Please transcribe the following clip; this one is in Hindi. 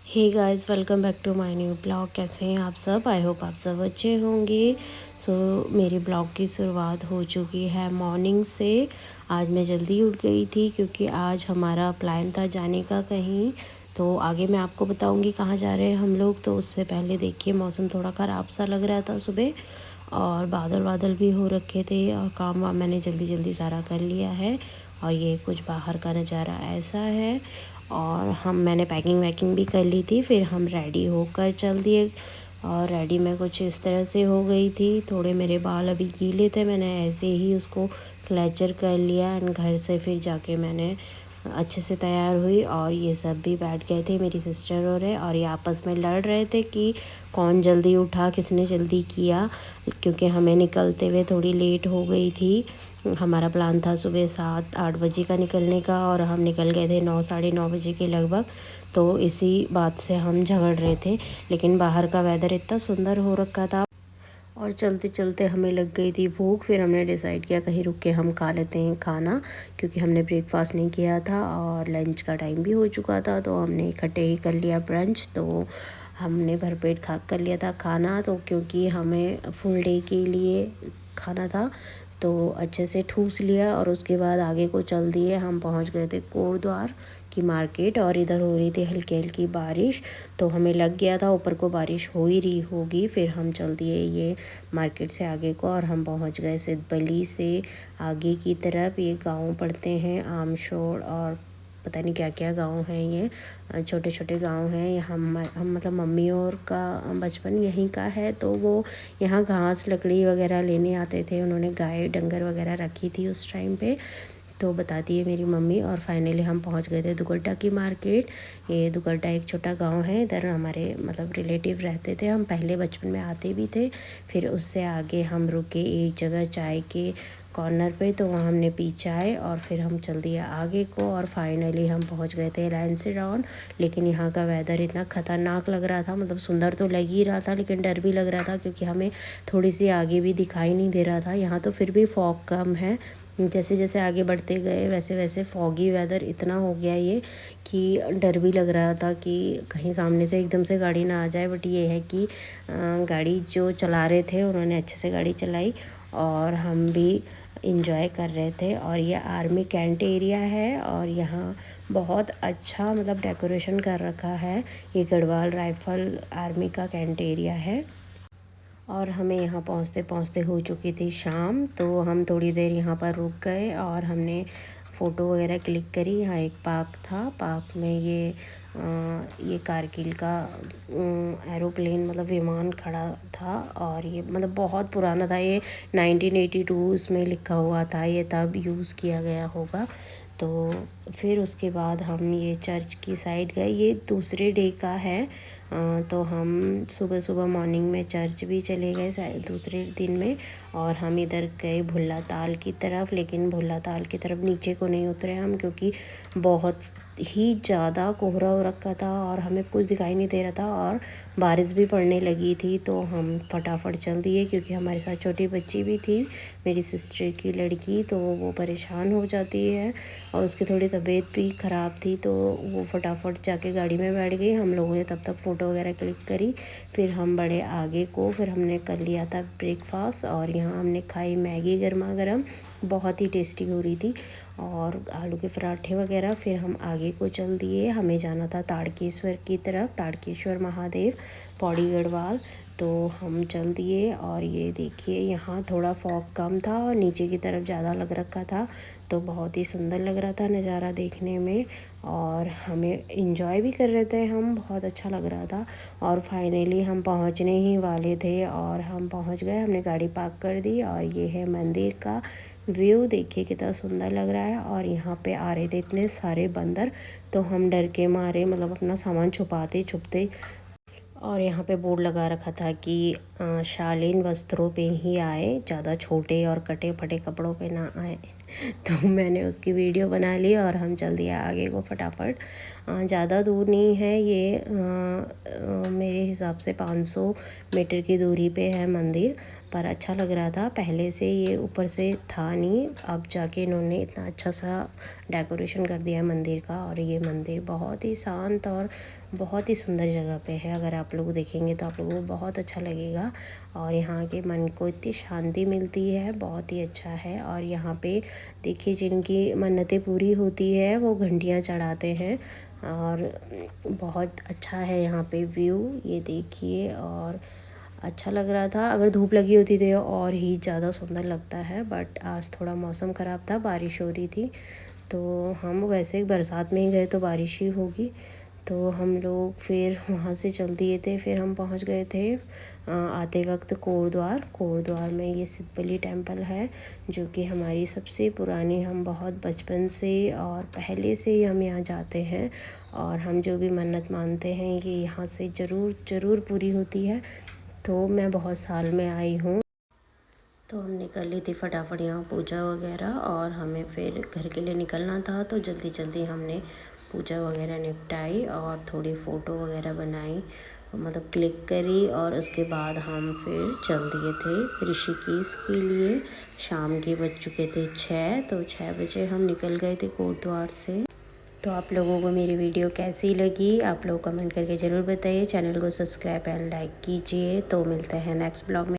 Hey guys, welcome back to my new blog. कैसे हैं आप सब? आई होप आप सब अच्छे होंगे। मेरी ब्लॉग की शुरुआत हो चुकी है मॉर्निंग से। आज मैं जल्दी उठ गई थी क्योंकि आज हमारा प्लान था जाने का कहीं। तो आगे मैं आपको बताऊंगी कहाँ जा रहे हैं हम लोग। तो उससे पहले देखिए, मौसम थोड़ा ख़राब सा लग रहा था सुबह, और बादल बादल भी हो रखे थे, और काम वाम मैंने जल्दी जल्दी सारा कर लिया है। और ये कुछ बाहर का नज़ारा ऐसा है। और मैंने पैकिंग वैकिंग भी कर ली थी, फिर हम रेडी होकर चल दिए। और रेडी मैं कुछ इस तरह से हो गई थी। थोड़े मेरे बाल अभी गीले थे, मैंने ऐसे ही उसको क्लेचर कर लिया। एंड घर से फिर जाके मैंने अच्छे से तैयार हुई, और ये सब भी बैठ गए थे, मेरी सिस्टर और ये आपस में लड़ रहे थे कि कौन जल्दी उठा, किसने जल्दी किया। क्योंकि हमें निकलते हुए थोड़ी लेट हो गई थी। हमारा प्लान था सुबह 7-8 बजे का निकलने का, और हम निकल गए थे 9 साढ़े 9 बजे के लगभग। तो इसी बात से हम झगड़ रहे थे। लेकिन बाहर का वेदर इतना सुंदर हो रखा था, और चलते चलते हमें लग गई थी भूख। फिर हमने डिसाइड किया कहीं रुक के हम खा लेते हैं खाना, क्योंकि हमने ब्रेकफास्ट नहीं किया था और लंच का टाइम भी हो चुका था। तो हमने इकट्ठे ही कर लिया ब्रंच। तो हमने भरपेट खा कर लिया था खाना। तो क्योंकि हमें फुल डे के लिए खाना था, तो अच्छे से ठूस लिया, और उसके बाद आगे को चल दिए। हम पहुंच गए थे कोटद्वार की मार्केट, और इधर हो रही थी हल्की हल्की बारिश। तो हमें लग गया था ऊपर को बारिश हो ही रही होगी। फिर हम चल दिए ये मार्केट से आगे को, और हम पहुंच गए सिद्धबली से आगे की तरफ। ये गांव पड़ते हैं आमशोड़, और पता नहीं क्या क्या गांव हैं। ये छोटे छोटे गांव हैं। हम मतलब मम्मी और का बचपन यहीं का है। तो वो यहाँ घास लकड़ी वगैरह लेने आते थे। उन्होंने गाय डंगर वगैरह रखी थी उस टाइम पे, तो बताती है मेरी मम्मी। और फाइनली हम पहुंच गए थे दुगड्डा की मार्केट। ये दुगड्डा एक छोटा गांव है, इधर हमारे मतलब रिलेटिव रहते थे। हम पहले बचपन में आते भी थे। फिर उससे आगे हम रुके एक जगह चाय के कॉर्नर पे, तो वहाँ हमने पी चाय, और फिर हम चल दिया आगे को। और फाइनली हम पहुँच गए थे लैंसडाउन। लेकिन यहाँ का वेदर इतना ख़तरनाक लग रहा था, मतलब सुंदर तो लग ही रहा था, लेकिन डर भी लग रहा था, क्योंकि हमें थोड़ी सी आगे भी दिखाई नहीं दे रहा था। यहाँ तो फिर भी फॉग कम है। जैसे जैसे आगे बढ़ते गए वैसे वैसे फॉगी वेदर इतना हो गया ये कि डर भी लग रहा था कि कहीं सामने से एकदम से गाड़ी ना आ जाए। बट ये है कि गाड़ी जो चला रहे थे उन्होंने अच्छे से गाड़ी चलाई, और हम भी इंजॉय कर रहे थे। और ये आर्मी कैंट एरिया है, और यहाँ बहुत अच्छा मतलब डेकोरेशन कर रखा है। ये गढ़वाल राइफल आर्मी का कैंट एरिया है। और हमें यहाँ पहुँचते पहुँचते हो चुकी थी शाम। तो हम थोड़ी देर यहाँ पर रुक गए, और हमने फ़ोटो वगैरह क्लिक करी। यहाँ एक पार्क था, पार्क में ये कारगिल का एरोप्लेन मतलब विमान खड़ा था। और ये मतलब बहुत पुराना था, ये 1982 इसमें लिखा हुआ था, ये तब यूज़ किया गया होगा। तो फिर उसके बाद हम ये चर्च की साइड गए। ये दूसरे डे का है। तो हम सुबह सुबह मॉर्निंग में चर्च भी चले गए दूसरे दिन में। और हम इधर गए भुल्ला ताल की तरफ, लेकिन भुल्ला ताल की तरफ नीचे को नहीं उतरे हम, क्योंकि बहुत ही ज़्यादा कोहरा हो रखा था, और हमें कुछ दिखाई नहीं दे रहा था, और बारिश भी पड़ने लगी थी। तो हम फटाफट चल दिए, क्योंकि हमारे साथ छोटी बच्ची भी थी, मेरी सिस्टर की लड़की। तो वो परेशान हो जाती है, और उसकी थोड़ी तबीयत भी ख़राब थी। तो वो फटाफट जाके गाड़ी में बैठ गई। हम लोगों ने तब तक फ़ोटो वगैरह क्लिक करी। फिर हम बड़े आगे को, फिर हमने कर लिया था ब्रेकफास्ट, और यहाँ हमने खाई मैगी गर्मा गर्म, बहुत ही टेस्टी हो रही थी, और आलू के पराठे वगैरह। फिर हम आगे को चल दिए। हमें जाना था ताड़केश्वर की तरफ, ताड़केश्वर महादेव, पौड़ी गढ़वाल। तो हम चल दिए, और ये देखिए यहाँ थोड़ा फॉग कम था, और नीचे की तरफ ज़्यादा लग रखा था। तो बहुत ही सुंदर लग रहा था नज़ारा देखने में, और हमें इंजॉय भी कर रहे थे हम, बहुत अच्छा लग रहा था। और फाइनली हम पहुंचने ही वाले थे, और हम पहुंच गए। हमने गाड़ी पार्क कर दी, और ये है मंदिर का व्यू, देखिए कितना सुंदर लग रहा है। और यहाँ पे आ रहे थे इतने सारे बंदर, तो हम डर के मारे मतलब अपना सामान छुपाते छुपते। और यहाँ पे बोर्ड लगा रखा था कि शालीन वस्त्रों पे ही आए, ज़्यादा छोटे और कटे फटे कपड़ों पे ना आए। तो मैंने उसकी वीडियो बना ली, और हम चल दिया आगे को फटाफट। ज़्यादा दूर नहीं है ये, मेरे हिसाब से 500 मीटर की दूरी पे है मंदिर। पर अच्छा लग रहा था। पहले से ये ऊपर से था नहीं, अब जाके इन्होंने इतना अच्छा सा डेकोरेशन कर दिया है मंदिर का। और ये मंदिर बहुत ही शांत और बहुत ही सुंदर जगह पे है। अगर आप लोग देखेंगे तो आप लोगों को बहुत अच्छा लगेगा और यहाँ के मन को इतनी शांति मिलती है, बहुत ही अच्छा है। और यहाँ पे देखिए जिनकी मन्नतें पूरी होती है वो घंटियाँ चढ़ाते हैं और बहुत अच्छा है यहाँ पे व्यू, ये देखिए। और अच्छा लग रहा था। अगर धूप लगी होती तो और ही ज़्यादा सुंदर लगता है, बट आज थोड़ा मौसम ख़राब था, बारिश हो रही थी। तो हम वैसे बरसात में ही गए तो बारिश ही होगी। तो हम लोग फिर वहाँ से चल दिए थे। फिर हम पहुँच गए थे आते वक्त कोटद्वार में ये सिद्धबली टेम्पल है, जो कि हमारी सबसे पुरानी, हम बहुत बचपन से और पहले से ही हम यहाँ जाते हैं। और हम जो भी मन्नत मानते हैं ये यहाँ से ज़रूर पूरी होती है। तो मैं बहुत साल में आई हूँ। तो हमने कर ली थी फटाफट यहाँ पूजा वगैरह और हमें फिर घर के लिए निकलना था। तो जल्दी जल्दी हमने पूजा वगैरह निपटाई और थोड़ी फ़ोटो वगैरह बनाई, मतलब क्लिक करी। और उसके बाद हम फिर चल दिए थे ऋषिकेश के लिए। शाम के बज चुके थे 6, तो 6 बजे हम निकल गए थे कोटद्वार से। तो आप लोगों को मेरी वीडियो कैसी लगी आप लोग कमेंट करके ज़रूर बताइए। चैनल को सब्सक्राइब एंड लाइक कीजिए। तो मिलते हैं नेक्स्ट ब्लॉग में।